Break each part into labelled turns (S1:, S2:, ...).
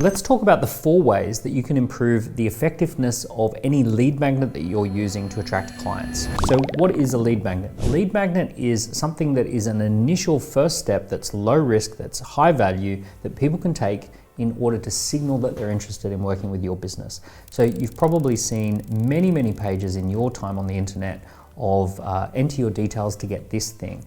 S1: Let's talk about the 4 ways that you can improve the effectiveness of any lead magnet that you're using to attract clients. So what is a lead magnet? A lead magnet is something that is an initial first step that's low risk, that's high value, that people can take in order to signal that they're interested in working with your business. So you've probably seen many, many pages in your time on the internet of enter your details to get this thing.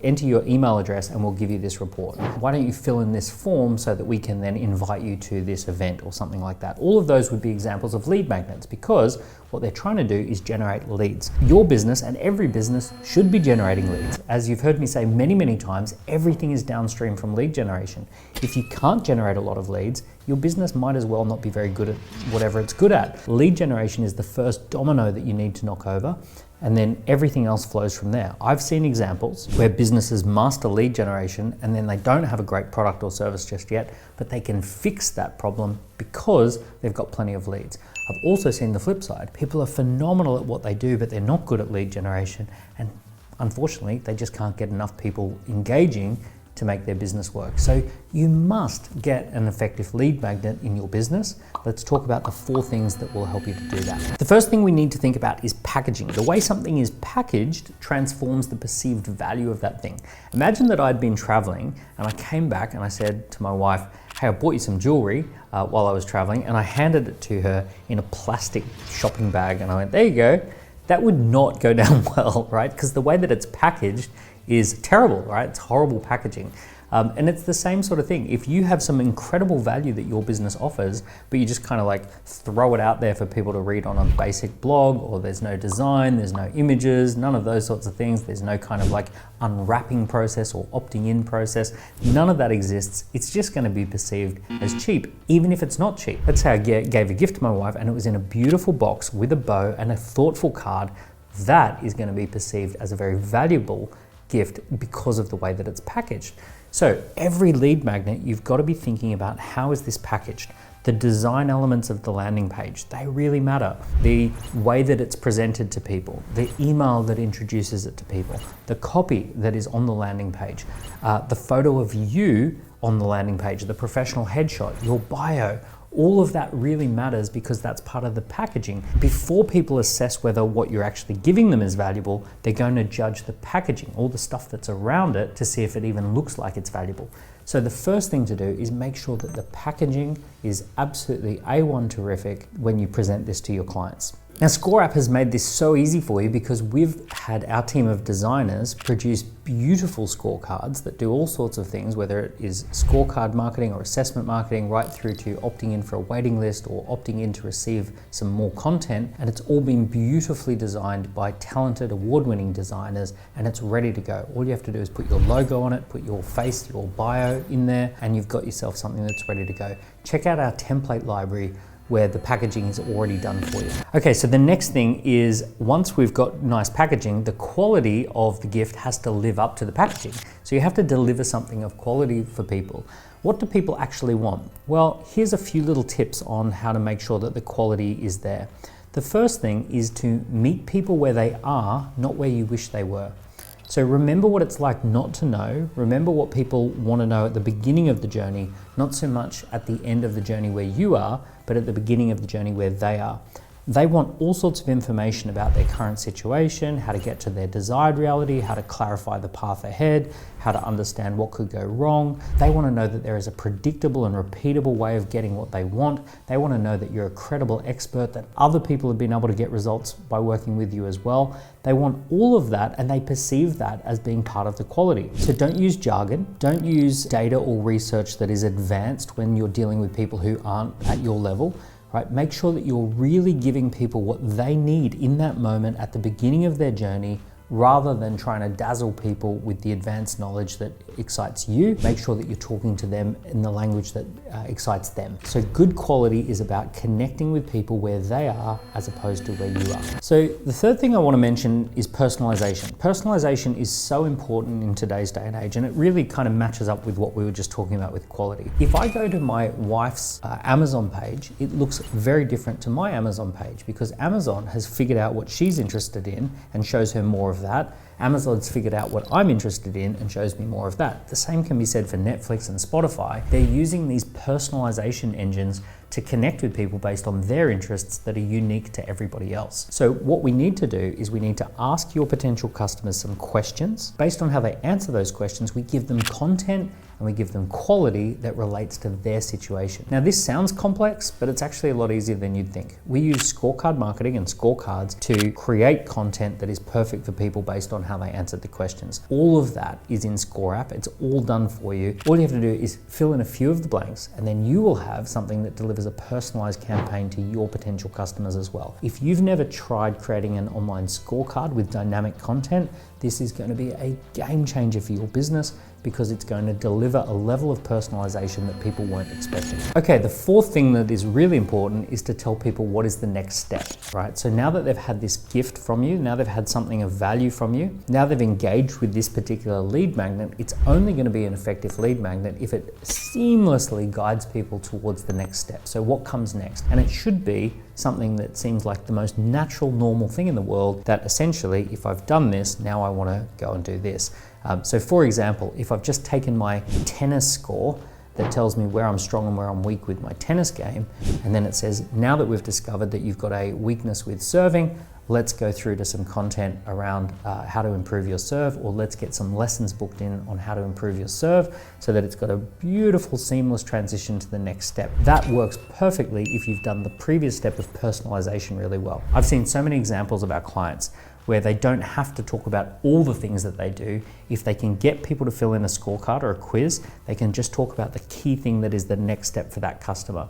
S1: Enter your email address and we'll give you this report. Why don't you fill in this form so that we can then invite you to this event or something like that? All of those would be examples of lead magnets because what they're trying to do is generate leads. Your business and every business should be generating leads. As you've heard me say many, many times, everything is downstream from lead generation. If you can't generate a lot of leads, your business might as well not be very good at whatever it's good at. Lead generation is the first domino that you need to knock over, and then everything else flows from there. I've seen examples where businesses master lead generation and then they don't have a great product or service just yet, but they can fix that problem because they've got plenty of leads. I've also seen the flip side. People are phenomenal at what they do, but they're not good at lead generation, and unfortunately, they just can't get enough people engaging to make their business work. So you must get an effective lead magnet in your business. Let's talk about the 4 things that will help you to do that. The first thing we need to think about is packaging. The way something is packaged transforms the perceived value of that thing. Imagine that I'd been traveling and I came back and I said to my wife, hey, I bought you some jewelry while I was traveling, and I handed it to her in a plastic shopping bag and I went, there you go. That would not go down well, right? Because the way that it's packaged is terrible, right? It's horrible packaging. And it's the same sort of thing. If you have some incredible value that your business offers, but you just kind of like throw it out there for people to read on a basic blog, or there's no design, there's no images, none of those sorts of things. There's no kind of like unwrapping process or opting in process. None of that exists. It's just going to be perceived as cheap, even if it's not cheap. Let's say I gave a gift to my wife and it was in a beautiful box with a bow and a thoughtful card. That is going to be perceived as a very valuable gift because of the way that it's packaged. So every lead magnet, you've got to be thinking about how is this packaged? The design elements of the landing page, they really matter. The way that it's presented to people, the email that introduces it to people, the copy that is on the landing page, the photo of you on the landing page, the professional headshot, your bio. All of that really matters because that's part of the packaging. Before people assess whether what you're actually giving them is valuable, they're going to judge the packaging, all the stuff that's around it, to see if it even looks like it's valuable. So the first thing to do is make sure that the packaging is absolutely A1 terrific when you present this to your clients. Now, ScoreApp has made this so easy for you because we've had our team of designers produce beautiful scorecards that do all sorts of things, whether it is scorecard marketing or assessment marketing, right through to opting in for a waiting list or opting in to receive some more content. And it's all been beautifully designed by talented, award-winning designers, and it's ready to go. All you have to do is put your logo on it, put your face, your bio in there, and you've got yourself something that's ready to go. Check out our template library where the packaging is already done for you. Okay, so the next thing is, once we've got nice packaging, the quality of the gift has to live up to the packaging. So you have to deliver something of quality for people. What do people actually want? Well, here's a few little tips on how to make sure that the quality is there. The first thing is to meet people where they are, not where you wish they were. So remember what it's like not to know. Remember what people want to know at the beginning of the journey, not so much at the end of the journey where you are, but at the beginning of the journey where they are. They want all sorts of information about their current situation, how to get to their desired reality, how to clarify the path ahead, how to understand what could go wrong. They want to know that there is a predictable and repeatable way of getting what they want. They want to know that you're a credible expert, that other people have been able to get results by working with you as well. They want all of that, and they perceive that as being part of the quality. So don't use jargon, don't use data or research that is advanced when you're dealing with people who aren't at your level. Right? Make sure that you're really giving people what they need in that moment at the beginning of their journey, rather than trying to dazzle people with the advanced knowledge that excites you. Make sure that you're talking to them in the language that excites them. So good quality is about connecting with people where they are as opposed to where you are. So the third thing I want to mention is personalization. Personalization is so important in today's day and age, and it really kind of matches up with what we were just talking about with quality. If I go to my wife's Amazon page, it looks very different to my Amazon page because Amazon has figured out what she's interested in and shows her more of that. Amazon's figured out what I'm interested in and shows me more of that. The same can be said for Netflix and Spotify. They're using these personalization engines to connect with people based on their interests that are unique to everybody else. So what we need to do is we need to ask your potential customers some questions. Based on how they answer those questions, we give them content and we give them quality that relates to their situation. Now this sounds complex, but it's actually a lot easier than you'd think. We use scorecard marketing and scorecards to create content that is perfect for people based on how they answered the questions. All of that is in ScoreApp. It's all done for you. All you have to do is fill in a few of the blanks, and then you will have something that delivers a personalized campaign to your potential customers as well. If you've never tried creating an online scorecard with dynamic content, this is going to be a game changer for your business because it's going to deliver a level of personalization that people weren't expecting. Okay, the fourth thing that is really important is to tell people what is the next step, right? So now that they've had this gift from you, now they've had something of value from you, now they've engaged with this particular lead magnet, it's only going to be an effective lead magnet if it seamlessly guides people towards the next step. So what comes next? And it should be something that seems like the most natural, normal thing in the world, that essentially, if I've done this, now I want to go and do this. So for example, if I've just taken my tennis score that tells me where I'm strong and where I'm weak with my tennis game, and then it says, now that we've discovered that you've got a weakness with serving, let's go through to some content around how to improve your serve, or let's get some lessons booked in on how to improve your serve so that it's got a beautiful, seamless transition to the next step. That works perfectly if you've done the previous step of personalization really well. I've seen so many examples of our clients where they don't have to talk about all the things that they do. If they can get people to fill in a scorecard or a quiz, they can just talk about the key thing that is the next step for that customer.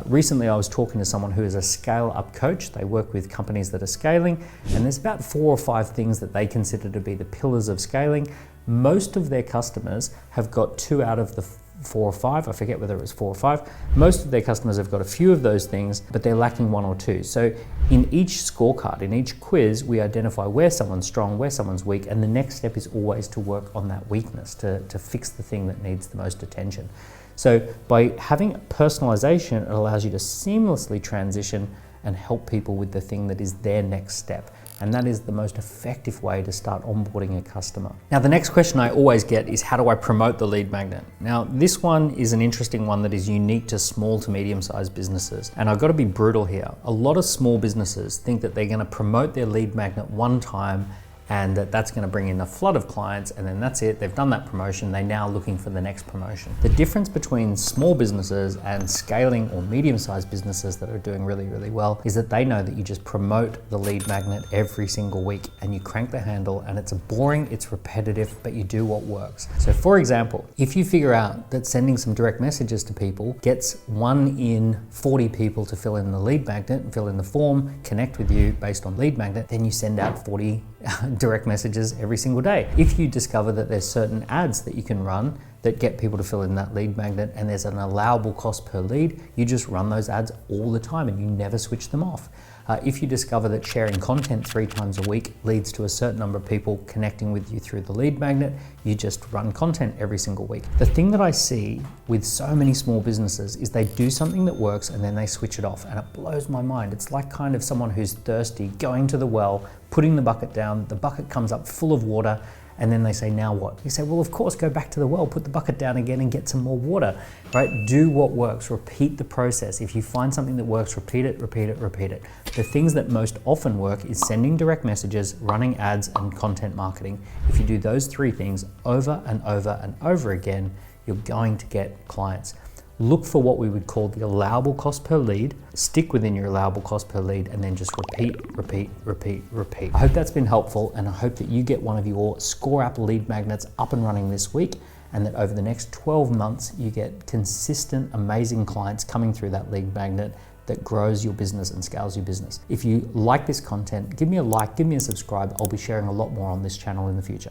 S1: Recently, I was talking to someone who is a scale-up coach. They work with companies that are scaling, and there's about 4 or 5 things that they consider to be the pillars of scaling. Most of their customers have got 2 out of the 4 or 5, I forget whether it was 4 or 5. Most of their customers have got a few of those things, but they're lacking 1 or 2. So in each scorecard, in each quiz, we identify where someone's strong, where someone's weak, and the next step is always to work on that weakness, to fix the thing that needs the most attention. So by having personalization, it allows you to seamlessly transition and help people with the thing that is their next step. And that is the most effective way to start onboarding a customer. Now, the next question I always get is, how do I promote the lead magnet? Now, this one is an interesting one that is unique to small to medium-sized businesses. And I've got to be brutal here. A lot of small businesses think that they're going to promote their lead magnet one time and that's going to bring in a flood of clients, and then that's it. They've done that promotion. They're now looking for the next promotion. The difference between small businesses and scaling or medium-sized businesses that are doing really, really well is that they know that you just promote the lead magnet every single week and you crank the handle, and it's boring, it's repetitive, but you do what works. So for example, if you figure out that sending some direct messages to people gets 1 in 40 people to fill in the lead magnet and fill in the form, connect with you based on lead magnet, then you send out 40 direct messages every single day. If you discover that there's certain ads that you can run that get people to fill in that lead magnet and there's an allowable cost per lead, you just run those ads all the time and you never switch them off. If you discover that sharing content 3 times a week leads to a certain number of people connecting with you through the lead magnet, you just run content every single week. The thing that I see with so many small businesses is they do something that works and then they switch it off, and it blows my mind. It's like kind of someone who's thirsty, going to the well, putting the bucket down, the bucket comes up full of water, and then they say, now what? You say, well, of course, go back to the well, put the bucket down again and get some more water, right? Do what works, repeat the process. If you find something that works, repeat it, repeat it, repeat it. The things that most often work is sending direct messages, running ads, and content marketing. If you do those 3 things over and over and over again, you're going to get clients. Look for what we would call the allowable cost per lead, stick within your allowable cost per lead, and then just repeat, repeat, repeat, repeat. I hope that's been helpful, and I hope that you get one of your ScoreApp lead magnets up and running this week, and that over the next 12 months, you get consistent, amazing clients coming through that lead magnet that grows your business and scales your business. If you like this content, give me a like, give me a subscribe. I'll be sharing a lot more on this channel in the future.